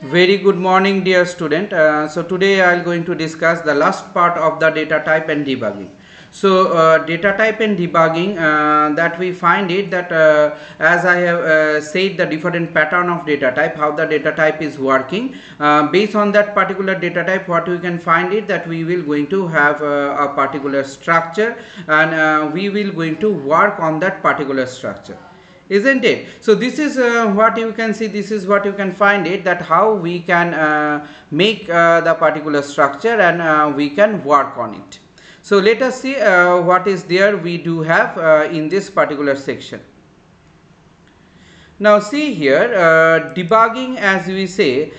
Very good morning, dear student. So today I am going to discuss the last part of the data type and debugging. So data type and debugging, that we find it that as I have said, the different pattern of data type, how the data type is working. Based on that particular data type, what we can find it that we will going to have a particular structure, and we will going to work on that particular structure, isn't it? So this is what you can see, this is what you can find it, that how we can make the particular structure, and we can work on it. So let us see what is there we do have in this particular section. Now see here, debugging, as we say,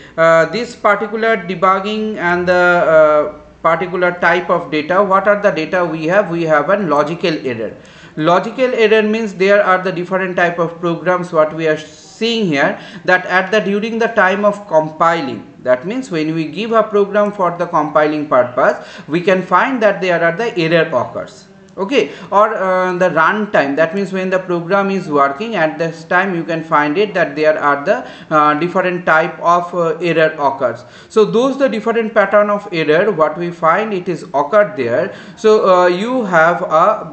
this particular debugging and the particular type of data. What are the data we have? We have a logical error. Logical error means there are the different type of programs what we are seeing here, that at the during the time of compiling, that means when we give a program for the compiling purpose, we can find that there are the error occurs. Okay, or the runtime, that means when the program is working, at this time you can find it that there are the different type of error occurs. So those the different pattern of error what we find it is occurred there. So you have a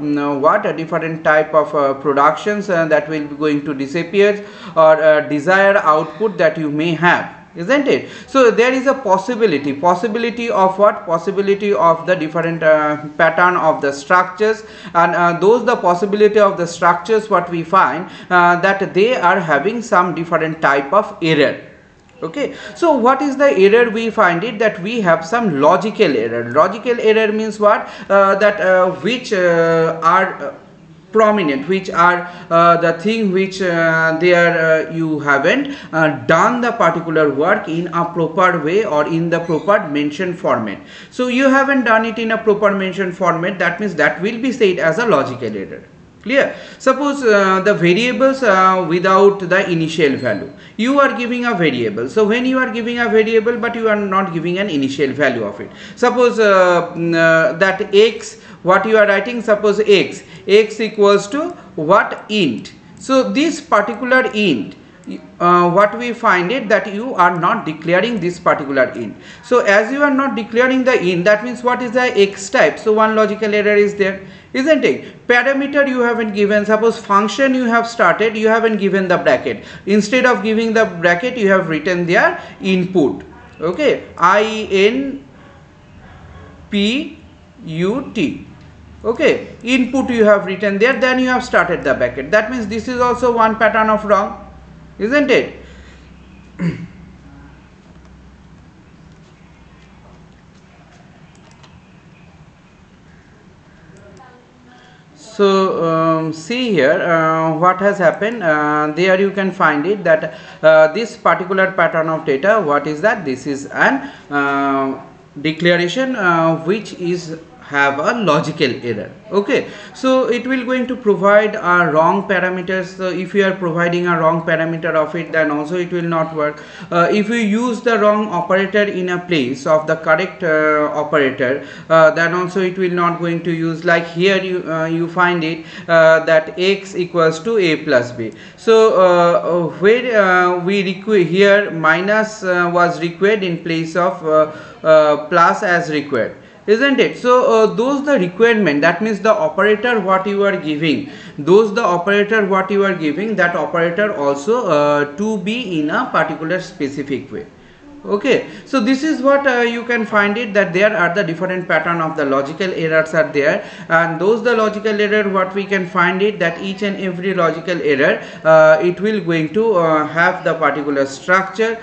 different type of productions that will be going to disappear, or desired output that you may have, isn't it? So there is a possibility of what? Possibility of the different pattern of the structures, and those the possibility of the structures what we find that they are having some different type of error. Okay, so what is the error we find it? That we have some logical error. Logical error means what? Which are prominent, which are the thing which there you haven't done the particular work in a proper way or in the proper mention format. So you haven't done it in a proper mention format, that means that will be said as a logical error. Clear? Suppose the variables without the initial value. You are giving a variable. So when you are giving a variable but you are not giving an initial value of it. Suppose that x, what you are writing, suppose x equals to what? Int. So this particular int, what we find it that you are not declaring this particular int. So as you are not declaring the int, that means what is the x type? So one logical error is there, isn't it? Parameter you haven't given. Suppose function you have started, you haven't given the bracket. Instead of giving the bracket, you have written their input. Okay, INPUT. Okay, input you have written there, then you have started the bracket. That means this is also one pattern of wrong, isn't it? So see here what has happened. There you can find it that this particular pattern of data, what is that? This is an declaration which is have a logical error. Okay, so it will going to provide a wrong parameters. So if you are providing a wrong parameter of it, then also it will not work. If you use the wrong operator in a place of the correct operator, then also it will not going to use. Like here you find it that x equals to a plus b. So where we require here minus was required in place of plus as required, isn't it? So those the requirement, that means the operator what you are giving, those the operator what you are giving, that operator also to be in a particular specific way. Okay, so this is what you can find it, that there are the different pattern of the logical errors are there, and those the logical error what we can find it, that each and every logical error it will going to have the particular structure,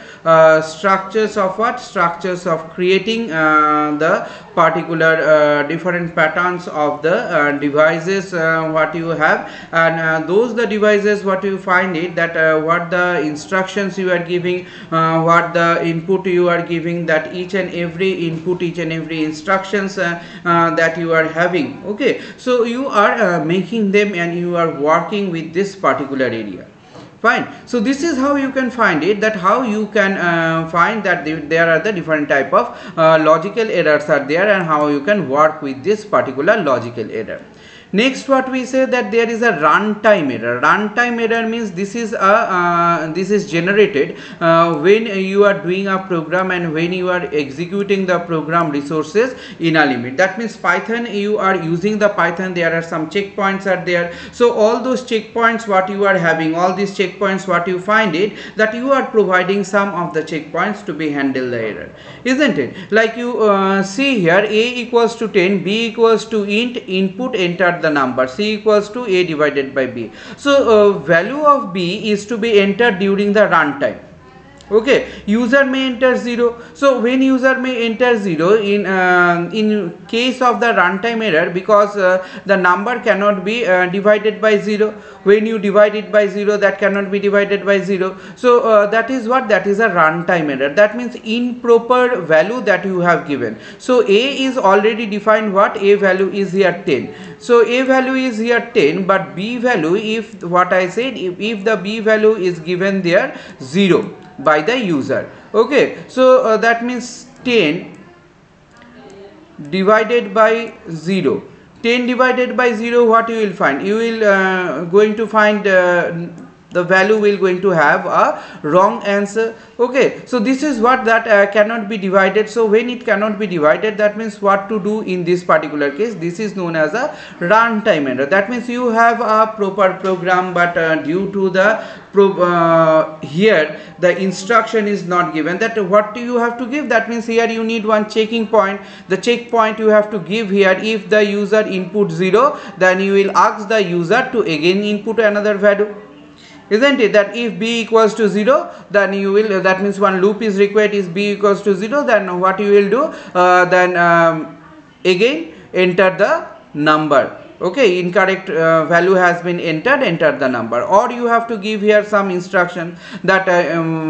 structures of what? Structures of creating the particular different patterns of the devices what you have, and those the devices what you find it, that what the instructions you are giving, what the input you are giving, that each and every input, each and every instructions that you are having. Okay, so you are making them and you are working with this particular area. Fine. So this is how you can find it, that how you can find that there are the different type of logical errors are there, and how you can work with this particular logical error. Next, what we say that there is a runtime error. Runtime error means this is generated when you are doing a program and when you are executing the program resources in a limit. That means Python, you are using the Python, there are some checkpoints are there. So all those checkpoints what you are having, all these checkpoints what you find it that you are providing some of the checkpoints to be handle the error, isn't it? Like you see here, a equals to 10, b equals to int, input enter the number, c equals to a divided by b. So value of b is to be entered during the runtime. Okay, user may enter 0. So when user may enter 0 in case of the runtime error, because the number cannot be divided by 0. When you divide it by 0, that cannot be divided by 0. So that is what, that is a runtime error. That means improper value that you have given. So a is already defined, what a value is here 10. So a value is here 10, but b value, if what I said, if the b value is given there 0 by the user. Okay, so that means 10 divided by 0. 10 divided by 0, what you will find? You will going to find the value will going to have a wrong answer. Okay, so this is what that cannot be divided. So when it cannot be divided, that means what to do in this particular case? This is known as a runtime error. That means you have a proper program, but due to the here the instruction is not given, that what do you have to give? That means here you need one checking point. The checkpoint you have to give here, if the user input 0, then you will ask the user to again input another value, isn't it? That if b equals to 0, then you will, that means one loop is required, is b equals to 0, then what you will do, then again enter the number. Okay, incorrect value has been entered, enter the number. Or you have to give here some instruction that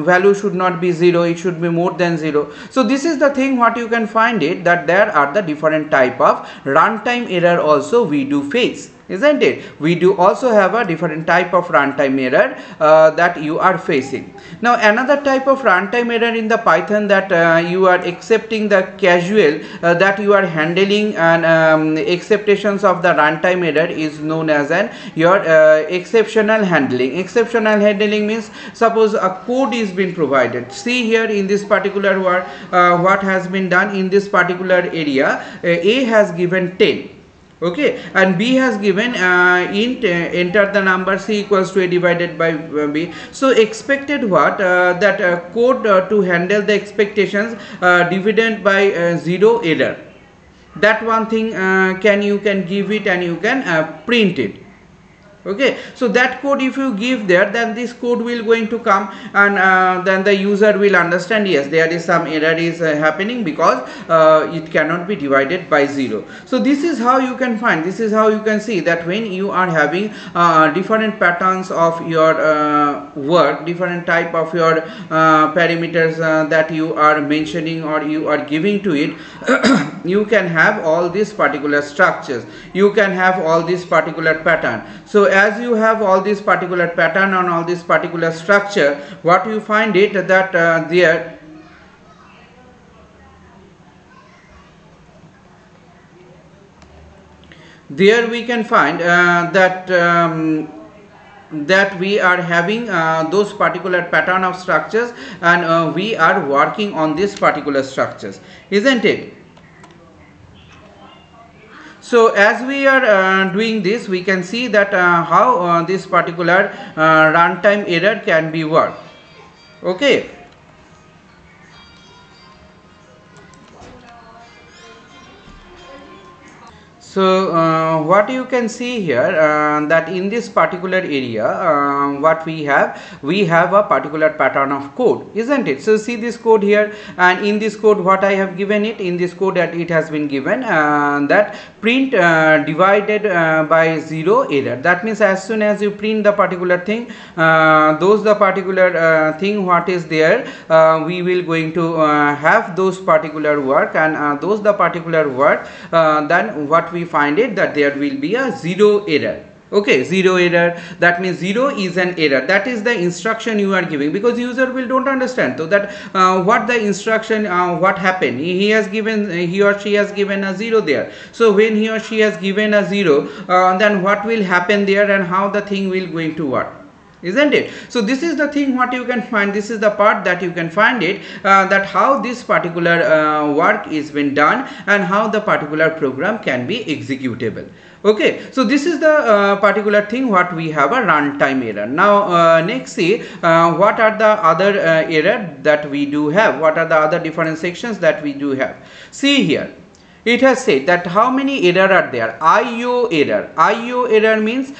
value should not be 0, it should be more than 0. So this is the thing what you can find it, that there are the different type of runtime error also we do face, isn't it? We do also have a different type of runtime error that you are facing. Now another type of runtime error in the Python, that you are accepting the casual that you are handling, and acceptations of the runtime error is known as your exceptional handling. Exceptional handling means, suppose a code is been provided. See here in this particular word, what has been done in this particular area, a has given 10. Okay, and b has given int enter the number, c equals to a divided by b. So expected what, that code to handle the expectations divided by 0 error. That one thing you can give it and you can print it. Okay, so that code if you give there, then this code will going to come, and then the user will understand, yes, there is some error is happening because it cannot be divided by 0. So this is how you can find, this is how you can see that when you are having different patterns of your work, different type of your parameters that you are mentioning or you are giving to it, you can have all these particular structures, you can have all this particular pattern. So as you have all this particular pattern on all this particular structure, what you find it that there we can find that we are having those particular pattern of structures, and we are working on this particular structures, isn't it? So as we are doing this, we can see that how this particular runtime error can be worked. Okay. So what you can see here, that in this particular area, what we have a particular pattern of code, isn't it? So see this code here, and in this code what I have given it, in this code that it has been given that print divided by 0 error. That means as soon as you print the particular thing, the particular thing what is there, we will going to have those particular work, and the particular work, then what we find it that there will be a 0 error. Okay, zero error, that means zero is an error. That is the instruction you are giving, because user will don't understand. So that what the instruction, what happened, he has given, he or she has given a zero there. So when he or she has given a zero, then what will happen there and how the thing will going to work, isn't it? So this is the thing what you can find, this is the part that you can find it, that how this particular work is been done and how the particular program can be executable. Okay, so this is the particular thing what we have a runtime error. Now next see what are the other error that we do have, what are the other different sections that we do have. See here, it has said that how many error are there. IO error. IO error means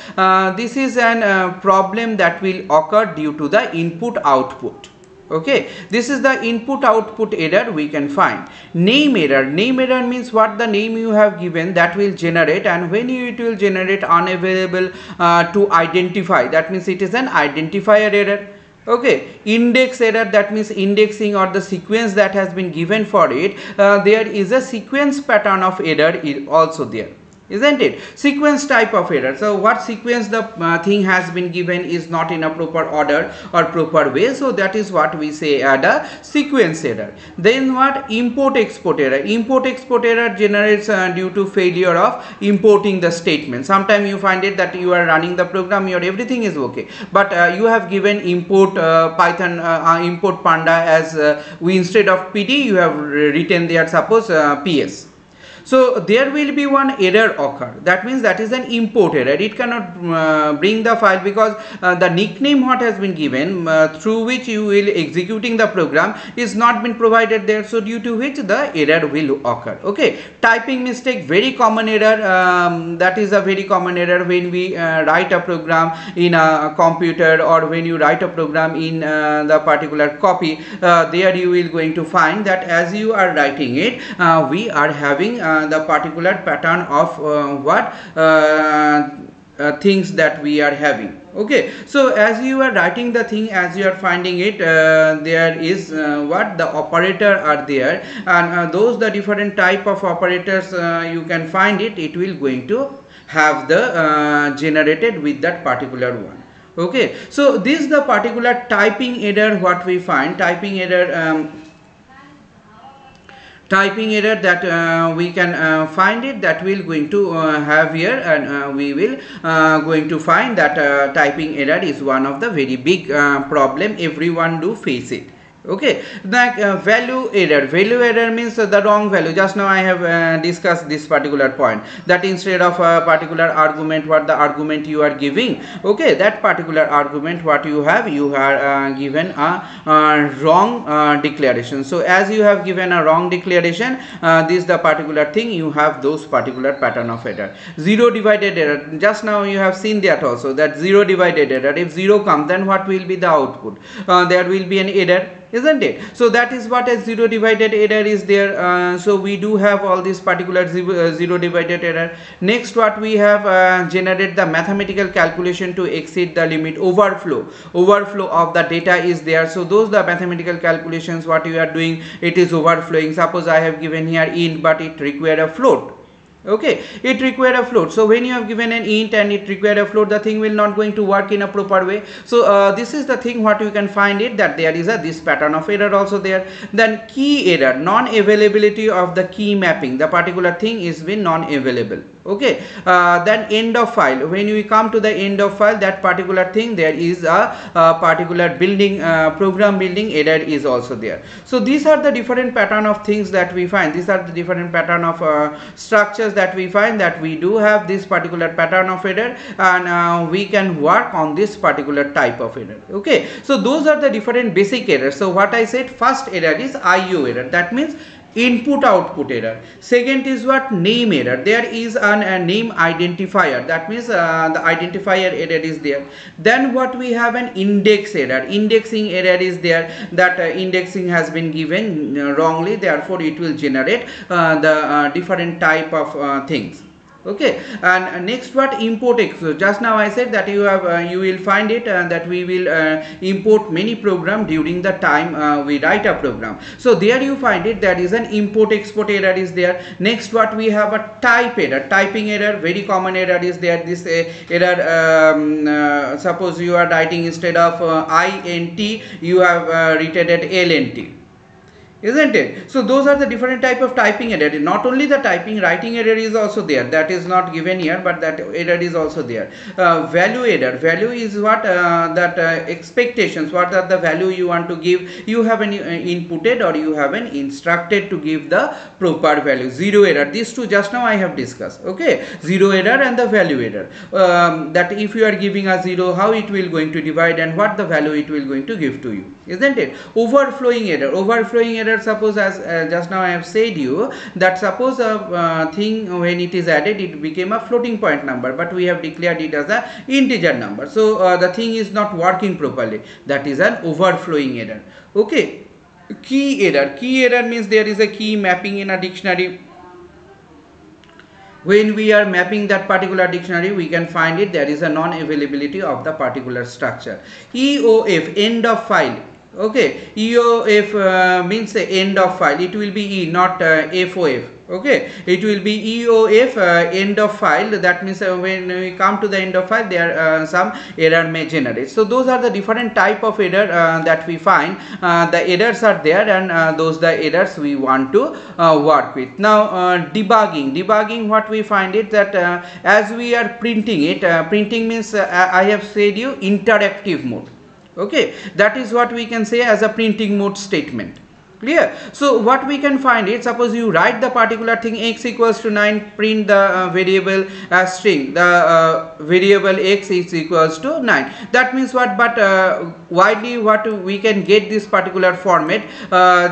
this is an problem that will occur due to the input output. Okay, this is the input output error we can find. Name error. Name error means what the name you have given that will generate, and when it will generate unavailable to identify, that means it is an identifier error. Okay, index error, that means indexing or the sequence that has been given for it, there is a sequence pattern of error is also there, isn't it? Sequence type of error. So what sequence the thing has been given is not in a proper order or proper way, so that is what we say a sequence error. Then what? Import export error. Import export error generates due to failure of importing the statement. Sometimes you find it that you are running the program, your everything is okay, but you have given import Python import Panda as we, instead of PD you have written there suppose PS. So there will be one error occur, that means that is an import error. It cannot bring the file because the nickname what has been given through which you will executing the program is not been provided there, so due to which the error will occur. Okay, typing mistake, very common error, that is a very common error when we write a program in a computer or when you write a program in the particular copy, there you will going to find that as you are writing it, we are having the particular pattern of things that we are having. Okay, so as you are writing the thing, as you are finding it, there is what the operator are there, and those the different type of operators you can find it, it will going to have the generated with that particular one. Okay, so this is the particular typing error what we find. Typing error that we can find it, that we'll going to have here, and we will going to find that typing error is one of the very big problem, everyone do face it. Okay, the value error. Value error means the wrong value. Just now I have discussed this particular point, that instead of a particular argument, what the argument you are giving, okay, that particular argument what you have, you are given a wrong declaration. So as you have given a wrong declaration, this the particular thing you have those particular pattern of error. Zero divided error. Just now you have seen that also, that zero divided error. If zero comes, then what will be the output? There will be an error, isn't it? So that is what a zero divided error is there. So we do have all these particular zero divided error. Next what we have, generate the mathematical calculation to exceed the limit. Overflow of the data is there. So those the mathematical calculations what you are doing, it is overflowing. Suppose I have given here int, but it require a float. Okay, it require a float. So when you have given an int and it require a float, the thing will not going to work in a proper way. So this is the thing what you can find it, that there is this pattern of error also there. Then key error, non-availability of the key mapping. The particular thing is been non-available. Okay, then end of file. When we come to the end of file, that particular thing, there is a particular building program building error is also there. So these are the different pattern of things that we find. These are the different pattern of structures that we find, that we do have this particular pattern of error, and we can work on this particular type of error. Okay, so those are the different basic errors. So what I said, first error is IO error, that means input output error. Second is what? Name error. There is a name identifier, that means the identifier error is there. Then what we have, an index error. Indexing error is there, that indexing has been given wrongly, therefore it will generate the different type of things. Okay, and next what import X. So just now I said that you have you will find it that we will import many program during the time we write a program. So there you find it, that is an import export error is there. Next what we have, a type error, typing error, very common error is there. This error, suppose you are writing instead of int you have written it lnt, isn't it? So those are the different type of typing error. Not only the typing, writing error is also there, that is not given here, but that error is also there. Value error, value is what that expectations, what are the value you want to give, you have an inputted or you have an instructed to give the proper value. Zero error, these two just now I have discussed. Okay, zero error and the value error, that if you are giving a zero, how it will going to divide and what the value it will going to give to you, isn't it? Overflowing error, overflowing error, suppose as just now I have said you that suppose a thing when it is added it became a floating point number, but we have declared it as a integer number, so the thing is not working properly, that is an overflowing error. Okay, key error, key error means there is a key mapping in a dictionary. When we are mapping that particular dictionary, we can find it there is a non-availability of the particular structure. EOF, end of file. Okay, EOF means end of file, it will be E, not FOF. Okay, it will be EOF, end of file. That means when we come to the end of file, there some error may generate. So those are the different type of error that we find. The errors are there, and those the errors we want to work with. Now debugging, debugging what we find it that as we are printing it, printing means I have said you interactive mode. Okay, that is what we can say as a printing mode statement. Clear? So what we can find it, suppose you write the particular thing x equals to 9, print the variable string, the variable x is equals to 9. That means what, but widely what we can get this particular format,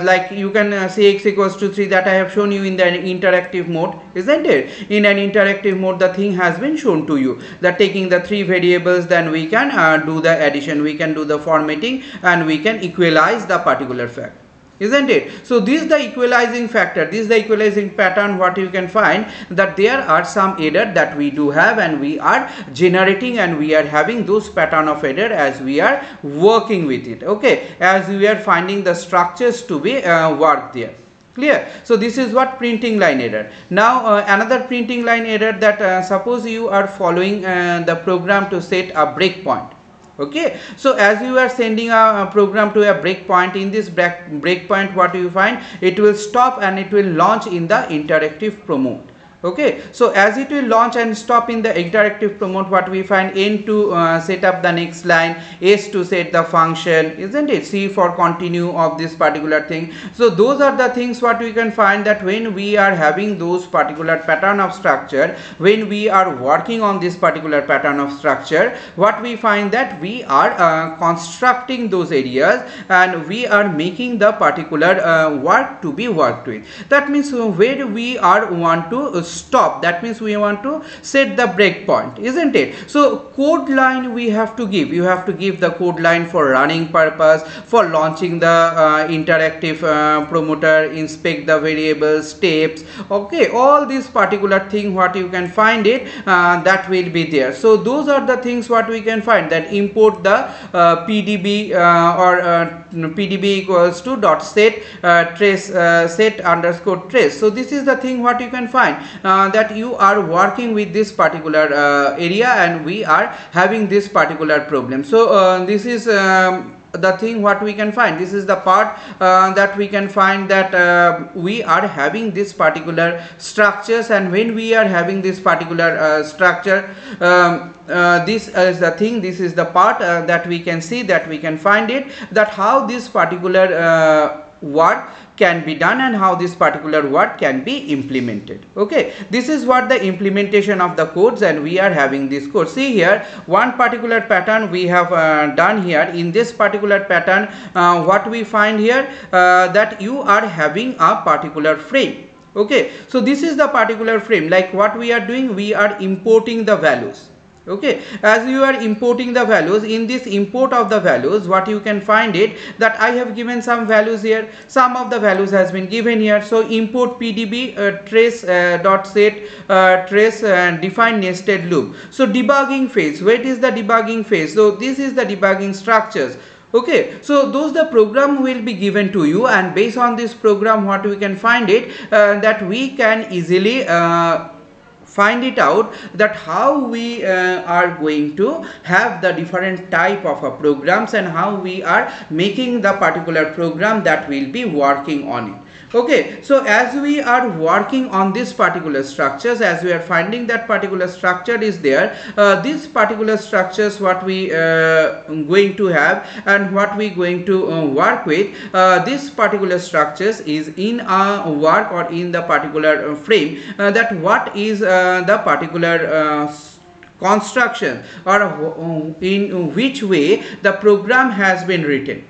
like you can say x equals to 3, that I have shown you in the interactive mode, isn't it? In an interactive mode the thing has been shown to you, that taking the 3 variables, then we can do the addition, we can do the formatting, and we can equalize the particular fact, isn't it? So this is the equalizing factor, this is the equalizing pattern what you can find, that there are some error that we do have and we are generating, and we are having those pattern of error as we are working with it. Okay, as we are finding the structures to be worked there. Clear? So this is what printing line error. Now another printing line error, that suppose you are following the program to set a breakpoint. Okay, so as you are sending a program to a breakpoint, in this breakpoint what you find, it will stop and it will launch in the interactive mode. Okay, so as it will launch and stop in the interactive mode, what we find, N to set up the next line, S to set the function, isn't it? C for continue of this particular thing. So those are the things what we can find, that when we are having those particular pattern of structure, when we are working on this particular pattern of structure, what we find that we are constructing those areas and we are making the particular work to be worked with. That means where we are want to stop, that means we want to set the breakpoint, isn't it? So code line we have to give, you have to give the code line for running purpose, for launching the interactive promoter, inspect the variables, steps. Okay, all these particular thing what you can find it, that will be there. So those are the things what we can find, that import the pdb pdb equals to dot set trace set underscore trace. So this is the thing what you can find, that you are working with this particular area and we are having this particular problem. So this is the thing what we can find, this is the part that we can find, that we are having this particular structures, and when we are having this particular structure, this is the thing, this is the part that we can see, that we can find it, that how this particular work can be done and how this particular work can be implemented. Okay, this is what the implementation of the codes, and we are having this code. See here, one particular pattern we have done here. In this particular pattern, what we find here, that you are having a particular frame. Okay, so this is the particular frame, like what we are doing, we are importing the values. Okay, as you are importing the values, in this import of the values, what you can find it that I have given some values here, some of the values has been given here. So import pdb trace dot set trace define nested loop. So debugging phase, where is the debugging phase? So this is the debugging structures. Okay, so those the program will be given to you, and based on this program what we can find it that we can easily find it out that how we are going to have the different type of programs and how we are making the particular program that will be working on it. Okay, so as we are working on this particular structures, as we are finding that particular structure is there, these particular structures what we going to have and what we going to work with, this particular structures is in a work or in the particular frame that what is the particular construction or in which way the program has been written.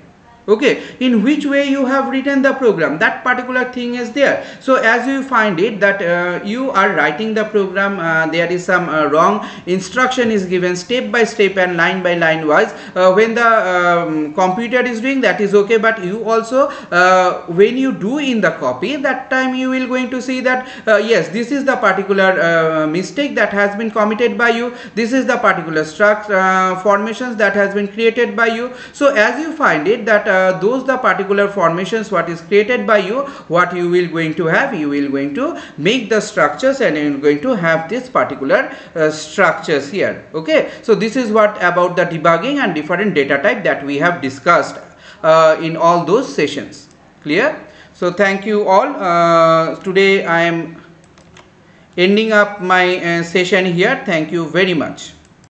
Okay, in which way you have written the program, that particular thing is there. So as you find it that you are writing the program, there is some wrong instruction is given step by step and line by line wise. When the computer is doing that is okay, but you also when you do in the copy, that time you will going to see that yes, this is the particular mistake that has been committed by you, this is the particular formations that has been created by you. So as you find it that those the particular formations what is created by you, what you will going to have, you will going to make the structures and you are going to have this particular structures here. Okay, so this is what about the debugging and different data type that we have discussed in all those sessions. Clear? So thank you all. Today I am ending up my session here. Thank you very much.